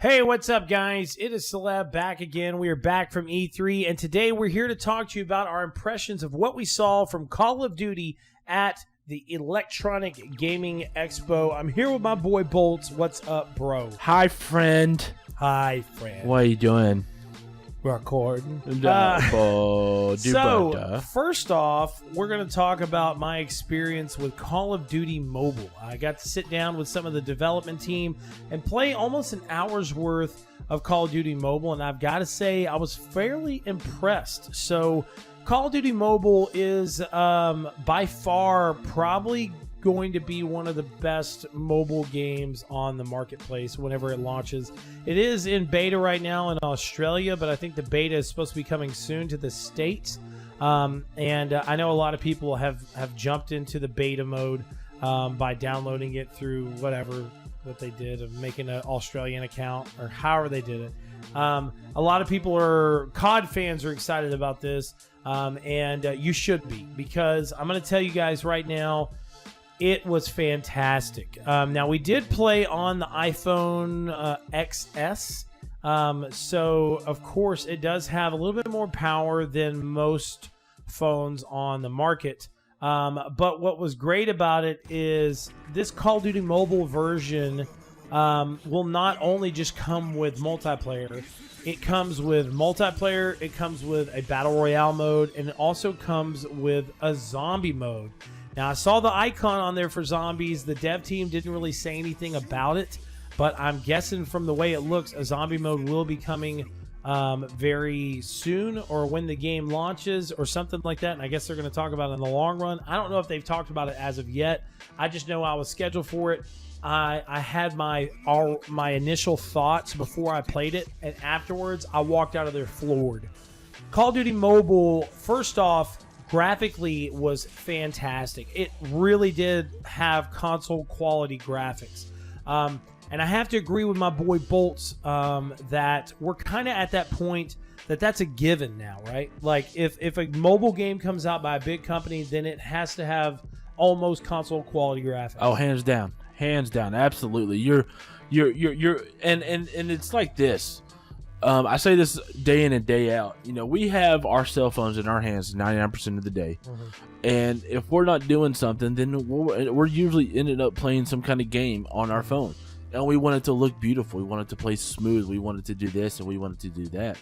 Hey, what's up, guys? It is Celeb back again. We are back from E3, and today we're here to talk to you about our impressions of what we saw from Call of Duty at the Electronic Gaming Expo. I'm here with my boy Bolts. What's up, bro? Hi, friend. Hi, friend. What are you doing? Recording. First off, we're going to talk about my experience with Call of Duty Mobile. I got to sit down with some of the development team and play almost an hour's worth of Call of Duty Mobile, and I've got to say I was fairly impressed. So Call of Duty Mobile is by far probably going to be one of the best mobile games on the marketplace whenever it launches. It is in beta right now in Australia, but I think the beta is supposed to be coming soon to the States. And I know a lot of people have jumped into the beta mode by downloading it through what they did of making an Australian account or however they did it. A lot of people COD fans are excited about this, and you should be, because I'm going to tell you guys right now, it was fantastic. Now, we did play on the iPhone XS, so of course it does have a little bit more power than most phones on the market. But what was great about it is this Call of Duty Mobile version will not only just come with multiplayer. It comes with multiplayer, it comes with a Battle Royale mode, and it also comes with a zombie mode. Now, I saw the icon on there for zombies. The dev team didn't really say anything about it, but I'm guessing from the way it looks, a zombie mode will be coming very soon, or when the game launches or something like that. And I guess they're going to talk about it in the long run. I don't know if they've talked about it as of yet. I just know I was scheduled for it. I had my initial thoughts before I played it, and afterwards I walked out of there floored. Call of Duty Mobile, first off, graphically was fantastic. It really did have console quality graphics. And I have to agree with my boy Bolts that we're kind of at that point that's a given now, right? Like if a mobile game comes out by a big company, then it has to have almost console quality graphics. Oh, hands down, absolutely. You're and it's like this. I say this day in and day out. You know, we have our cell phones in our hands 99% of the day. Mm-hmm. And if we're not doing something, then we're usually ended up playing some kind of game on our phone. And we want it to look beautiful. We want it to play smooth. We want it to do this and we want it to do that.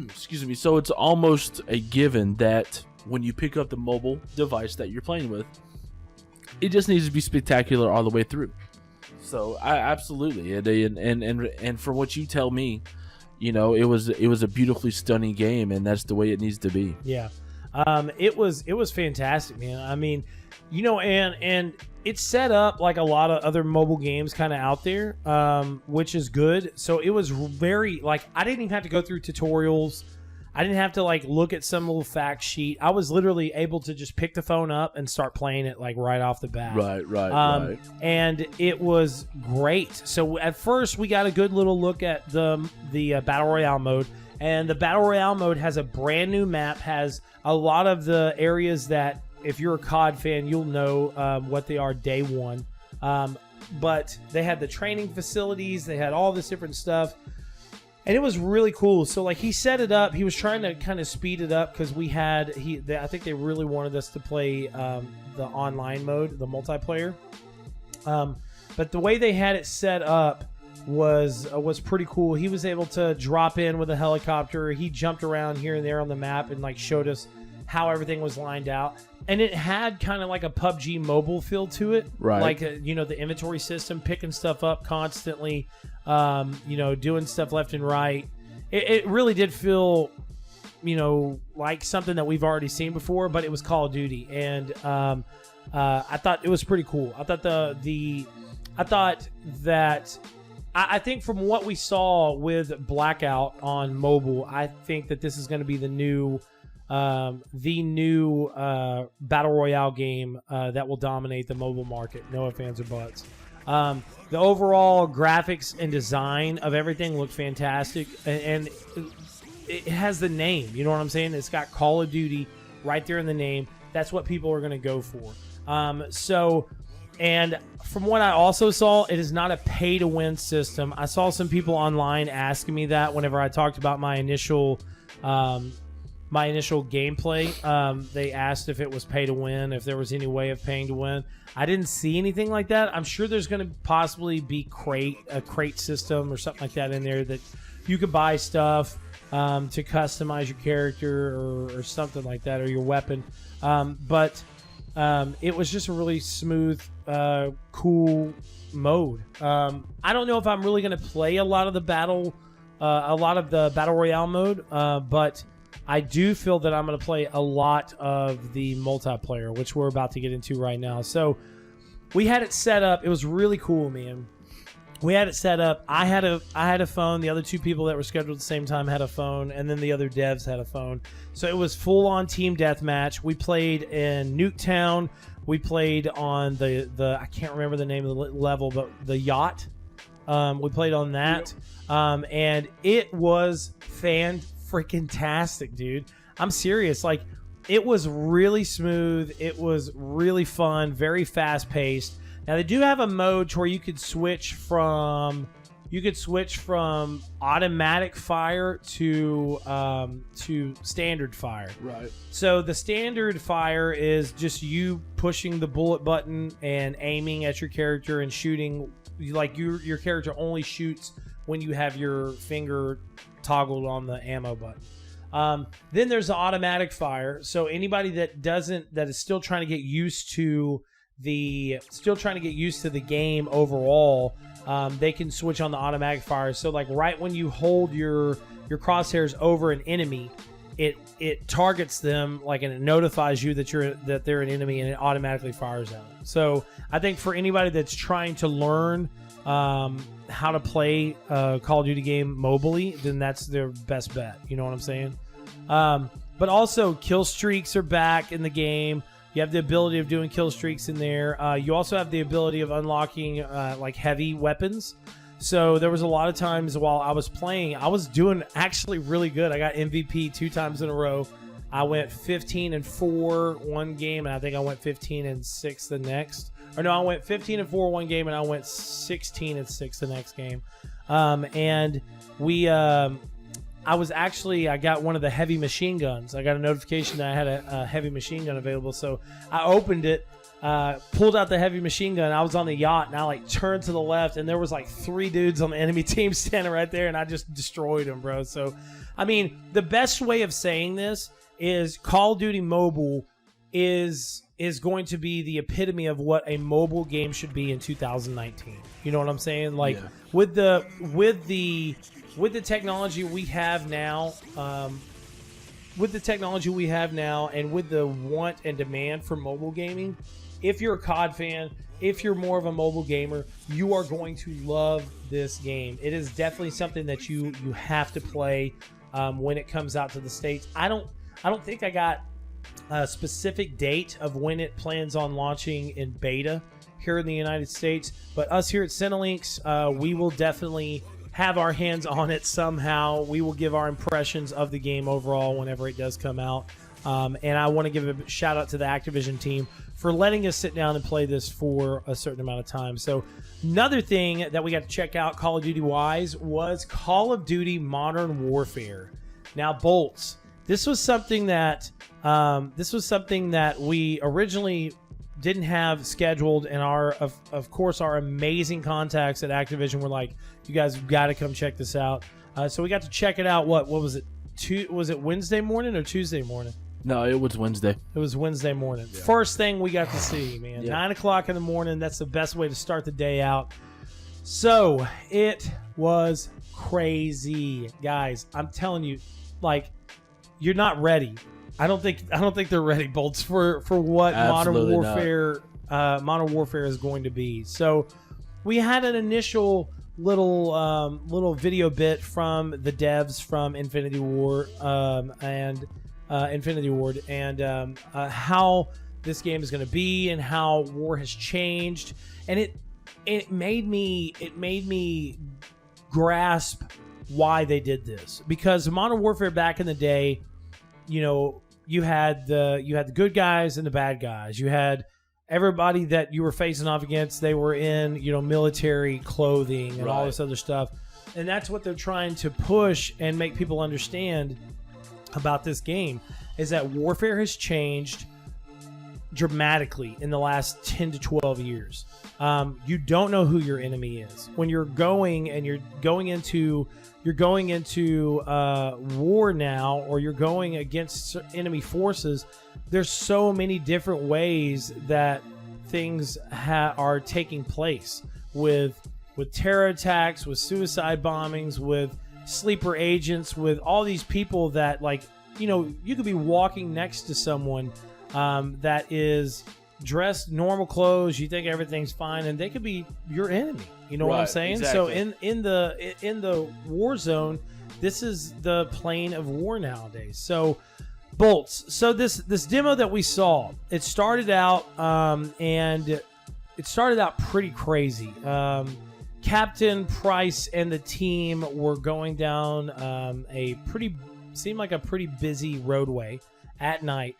Excuse me. So it's almost a given that when you pick up the mobile device that you're playing with, it just needs to be spectacular all the way through. So I absolutely, and from what you tell me, you know, it was a beautifully stunning game, and that's the way it needs to be. Yeah, it was fantastic, man. I mean, you know, and it's set up like a lot of other mobile games kind of out there, which is good. So it was very, like, I didn't even have to go through tutorials. I didn't have to like look at some little fact sheet. I was literally able to just pick the phone up and start playing it like right off the bat. Right. And it was great. So at first we got a good little look at the Battle Royale mode. And the Battle Royale mode has a brand new map, has a lot of the areas that if you're a COD fan, you'll know what they are day one. But they had the training facilities. They had all this different stuff. And it was really cool. So, like, he set it up. He was trying to kind of speed it up because I think they really wanted us to play the online mode, the multiplayer. But the way they had it set up was pretty cool. He was able to drop in with a helicopter. He jumped around here and there on the map and, like, showed us how everything was lined out. And it had kind of like a PUBG mobile feel to it. Right. Like, you know, the inventory system, picking stuff up constantly. You know, doing stuff left and right. It really did feel, you know, like something that we've already seen before, but it was Call of Duty, and I thought it was pretty cool. I think from what we saw with Blackout on mobile, I think that this is going to be the new Battle Royale game that will dominate the mobile market. No ifs, ands, or buts. The overall graphics and design of everything look fantastic, and it has the name. You know what I'm saying? It's got Call of Duty right there in the name. That's what people are going to go for. So And from what I also saw, it is not a pay-to-win system. I saw some people online asking me that whenever I talked about my initial gameplay. They asked if it was pay-to-win, if there was any way of paying to win. I didn't see anything like that. I'm sure there's going to possibly be a crate system or something like that in there that you could buy stuff to customize your character or something like that, or your weapon. But it was just a really smooth, cool mode. I don't know if I'm really going to play a lot of the battle royale mode, but I do feel that I'm going to play a lot of the multiplayer, which we're about to get into right now. So we had it set up. It was really cool, man. We had it set up. I had a phone. The other two people that were scheduled at the same time had a phone, and then the other devs had a phone. So it was full-on team deathmatch. We played in Nuketown. We played on the I can't remember the name of the level, but the yacht. We played on that, and it was fan-freaking-tastic, dude. I'm serious. Like, it was really smooth. It was really fun, very fast-paced. Now they do have a mode to where you could switch from automatic fire to standard fire. Right. So the standard fire is just you pushing the bullet button and aiming at your character and shooting. Like your character only shoots when you have your finger toggled on the ammo button. Then there's the automatic fire. So anybody that is still trying to get used to the game overall, they can switch on the automatic fire. So like right when you hold your crosshairs over an enemy, it targets them, like, and it notifies you that they're an enemy, and it automatically fires at them. So I think for anybody that's trying to learn how to play Call of Duty game mobily, then that's their best bet. You know what I'm saying? But also kill streaks are back in the game. You have the ability of doing kill streaks in there. You also have the ability of unlocking like heavy weapons. So there was a lot of times while I was playing, I was doing actually really good. I got MVP 2 times in a row. I went 15-4 one game, and I think I went 15-6 the next. Or no, I went 15-4 one game, and I went 16-6 the next game. And we... I got one of the heavy machine guns. I got a notification that I had a heavy machine gun available. So I opened it, pulled out the heavy machine gun. I was on the yacht, and I like turned to the left, and there was like 3 dudes on the enemy team standing right there, and I just destroyed them, bro. So, I mean, the best way of saying this is Call of Duty Mobile is going to be the epitome of what a mobile game should be in 2019. You know what I'm saying? Like, yeah. with the technology we have now, and with the want and demand for mobile gaming, if you're a COD fan, if you're more of a mobile gamer, you are going to love this game. It is definitely something that you have to play when it comes out to the States. I don't think I got a specific date of when it plans on launching in beta here in the United States, but us here at Cinelinx, we will definitely have our hands on it somehow. We will give our impressions of the game overall whenever it does come out. And I want to give a shout out to the Activision team for letting us sit down and play this for a certain amount of time. So another thing that we got to check out Call of Duty wise was Call of Duty Modern Warfare. Now, Bolts, this was something that we originally didn't have scheduled, and of course our amazing contacts at Activision were like, you guys have got to come check this out. So we got to check it out. What was it? Was it Wednesday morning or Tuesday morning? No, it was Wednesday. It was Wednesday morning. Yeah. First thing we got to see, man. Yeah. 9 o'clock in the morning. That's the best way to start the day out. So it was crazy, guys. I'm telling you, like, you're not ready. I don't think they're ready, Bolts, for what Absolutely Modern Warfare is going to be. So we had an initial little video bit from the devs from Infinity Ward and how this game is going to be and how war has changed, and it made me grasp why they did this, because Modern Warfare back in the day, you know, you had the good guys and the bad guys. You had everybody that you were facing off against, they were in, military clothing and all this other stuff. And that's what they're trying to push and make people understand about this game, is that warfare has changed dramatically in the last 10 to 12 years. You don't know who your enemy is when you're going into war now, or you're going against enemy forces. There's so many different ways that things are taking place with terror attacks, with suicide bombings, with sleeper agents, with all these people that, like, you could be walking next to someone that is dressed normal clothes. You think everything's fine, and they could be your enemy. You know what I'm saying? Exactly. So in the war zone, this is the plane of war nowadays. So Bolts. So this demo that we saw, it started out pretty crazy. Captain Price and the team were going down seemed like a pretty busy roadway at night.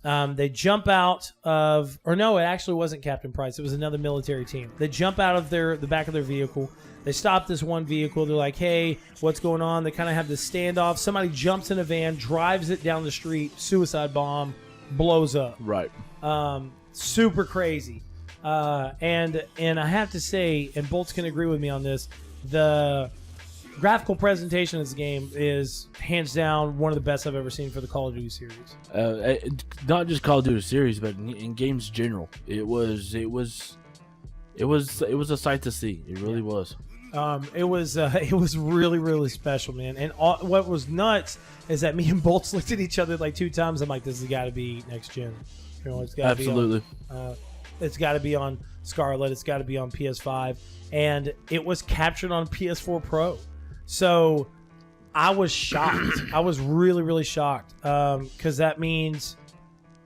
They jump out of, or no, it actually wasn't Captain Price. It was another military team. They jump out of the back of their vehicle. They stop this one vehicle. They're like, hey, what's going on? They kind of have this standoff. Somebody jumps in a van, drives it down the street, suicide bomb, blows up. Right. Super crazy. And I have to say, and Bolts can agree with me on this, the graphical presentation of this game is hands down one of the best I've ever seen for the Call of Duty series. Not just Call of Duty series, but in games general, it was a sight to see. It really was. It was really, really special, man. And what was nuts is that me and Bolts looked at each other like 2 times. I'm like, this has got to be next gen. It's got absolutely. It's got to be on Scarlet. It's got to be on PS5, and it was captured on PS4 Pro. So I was shocked. I was really, really shocked, because that means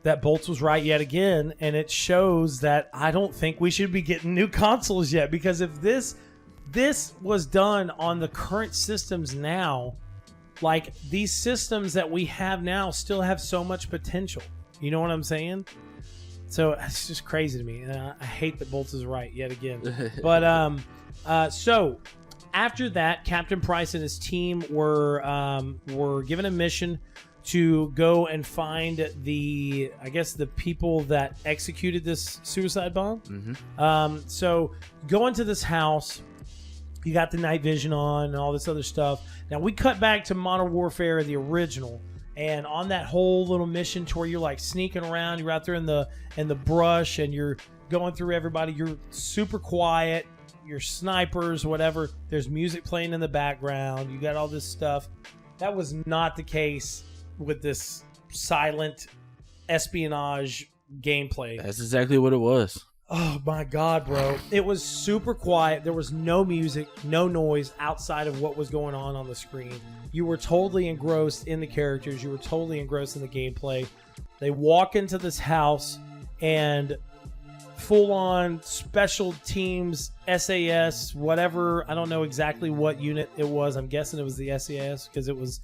that Bolts was right yet again, and it shows that I don't think we should be getting new consoles yet, because if this was done on the current systems now, like, these systems that we have now still have so much potential. You know what I'm saying? So it's just crazy to me, and I hate that Bolts is right yet again. But so after that, Captain Price and his team were given a mission to go and find the people that executed this suicide bomb. Mm-hmm. So go into this house. You got the night vision on and all this other stuff. Now we cut back to Modern Warfare, the original, and on that whole little mission to where you're like sneaking around, you're out there in the brush, and you're going through everybody. You're super quiet. Your snipers, whatever. There's music playing in the background. You got all this stuff. That was not the case with this silent espionage gameplay. That's exactly what it was. Oh my God, bro. It was super quiet. There was no music, no noise outside of what was going on the screen. You were totally engrossed in the characters. You were totally engrossed in the gameplay. They walk into this house, and full-on special teams, SAS, whatever. I don't know exactly what unit it was. I'm guessing it was the SAS, because it was,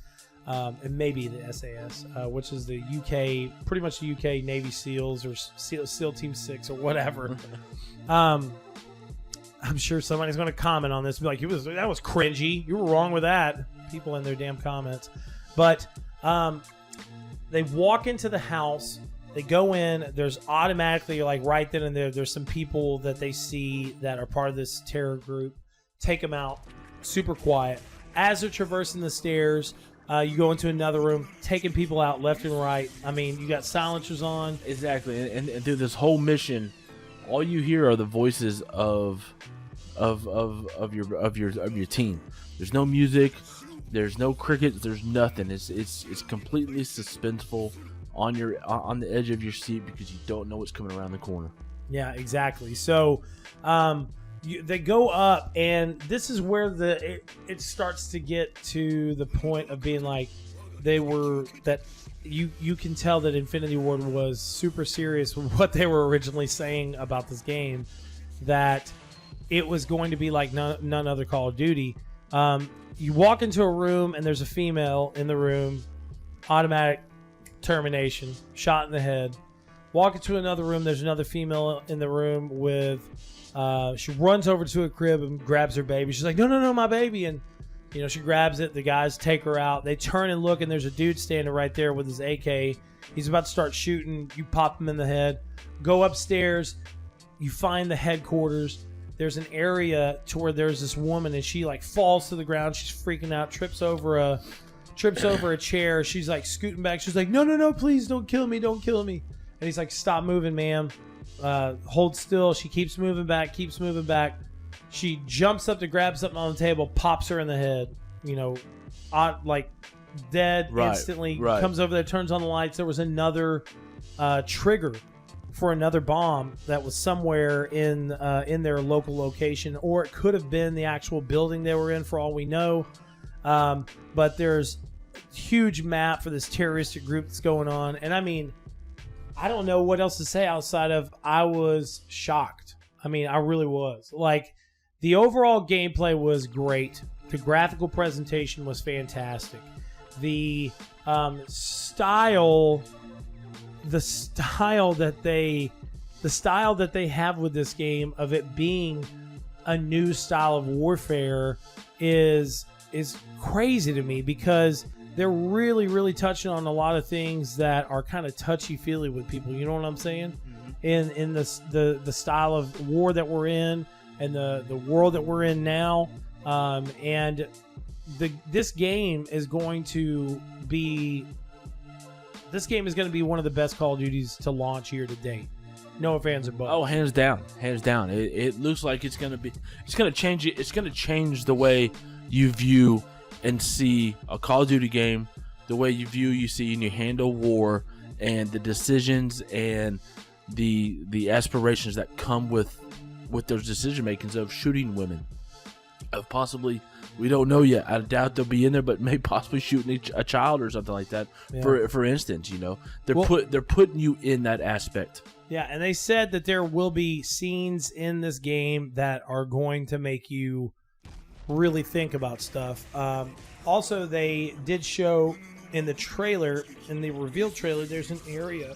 it may be the SAS, which is the UK, pretty much the UK Navy SEALs, or SEAL Team 6 or whatever. I'm sure somebody's going to comment on this and be like, that was cringy. You were wrong with that. People in their damn comments. But they walk into the house. They go in. There's automatically, like, right then and there's some people that they see that are part of this terror group. Take them out. Super quiet. As they're traversing the stairs, you go into another room, taking people out left and right. I mean, you got silencers on. Exactly. And through this whole mission, all you hear are the voices of your team. There's no music. There's no crickets. There's nothing. It's completely suspenseful on the edge of your seat, because you don't know what's coming around the corner. Yeah, exactly. So they go up, and this is where it starts to get to the point of being like, you can tell that Infinity Ward was super serious with what they were originally saying about this game, that it was going to be like none other Call of Duty. You walk into a room, and there's a female in the room, automatic termination, shot in the head. Walk into another room. There's another female in the room with. She runs over to a crib and grabs her baby. She's like, no, my baby. And, she grabs it. The guys take her out. They turn and look, and there's a dude standing right there with his AK. He's about to start shooting. You pop him in the head. Go upstairs. You find the headquarters. There's an area to where there's this woman, and she like falls to the ground. She's freaking out. Trips over a chair. She's like scooting back. She's like, no, please don't kill me. Don't kill me. And he's like, stop moving, ma'am. Hold still. She keeps moving back. She jumps up to grab something on the table, pops her in the head. Like dead instantly. Right. Comes over there, turns on the lights. There was another trigger for another bomb that was somewhere in their local location, or it could have been the actual building they were in, for all we know. But there's a huge map for this terroristic group that's going on, and I mean, I don't know what else to say outside of I was shocked. I mean, I really was. Like, the overall gameplay was great. The graphical presentation was fantastic. The style that they have with this game, of it being a new style of warfare, is crazy to me, because they're really, really touching on a lot of things that are kind of touchy-feely with people. You know what I'm saying? Mm-hmm. In the style of war that we're in, and the world that we're in now, and this game is going to be one of the best Call of Duties to launch here to date. No fans are buts. Oh, hands down. It looks like it's gonna change it. It's gonna change the way you view and see a Call of Duty game, the way you see and you handle war, and the decisions and the aspirations that come with those decision makings of shooting women, of possibly, we don't know yet, I doubt they'll be in there, but maybe possibly shooting a child or something like that. Yeah. For instance, they're putting you in that aspect. Yeah, and they said that there will be scenes in this game that are going to make you really think about stuff. Also, they did show in the reveal trailer, there's an area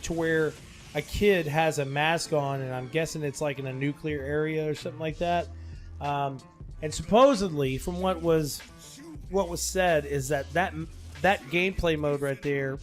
to where a kid has a mask on, and I'm guessing it's like in a nuclear area or something like that. And supposedly, from what was said, is that gameplay mode right there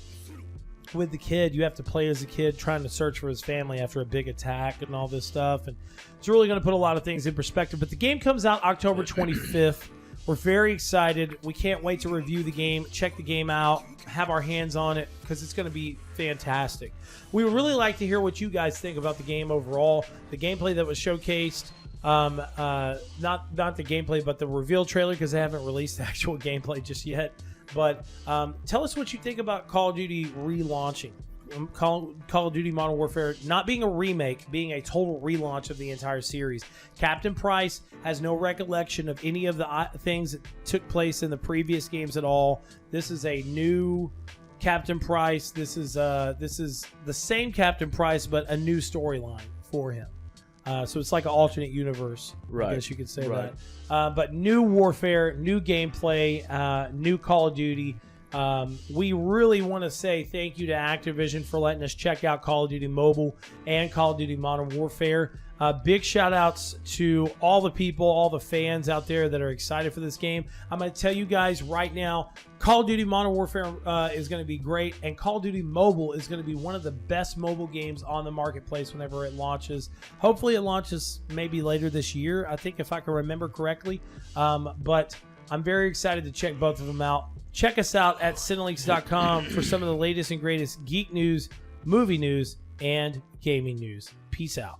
with the kid, you have to play as a kid trying to search for his family after a big attack and all this stuff. And it's really going to put a lot of things in perspective. But the game comes out October 25th. We're very excited. We can't wait to review the game, check the game out, have our hands on it, because it's going to be fantastic. We would really like to hear what you guys think about the game overall, the gameplay that was showcased. Not the gameplay, but the reveal trailer, because they haven't released the actual gameplay just yet. But tell us what you think about Call of Duty relaunching. Call of Duty Modern Warfare not being a remake, being a total relaunch of the entire series. Captain Price has no recollection of any of the things that took place in the previous games at all. This is a new Captain Price. This is the same Captain Price, but a new storyline for him. So it's like an alternate universe, right. I guess you could say that. But new warfare, new gameplay, new Call of Duty. We really want to say thank you to Activision for letting us check out Call of Duty Mobile and Call of Duty Modern Warfare. Big shout outs to all the people, all the fans out there that are excited for this game. I'm going to tell you guys right now, Call of Duty Modern Warfare is going to be great, and Call of Duty Mobile is going to be one of the best mobile games on the marketplace whenever it launches. Hopefully it launches maybe later this year, I think, if I can remember correctly. But I'm very excited to check both of them out. Check us out at Cinelinx.com for some of the latest and greatest geek news, movie news, and gaming news. Peace out.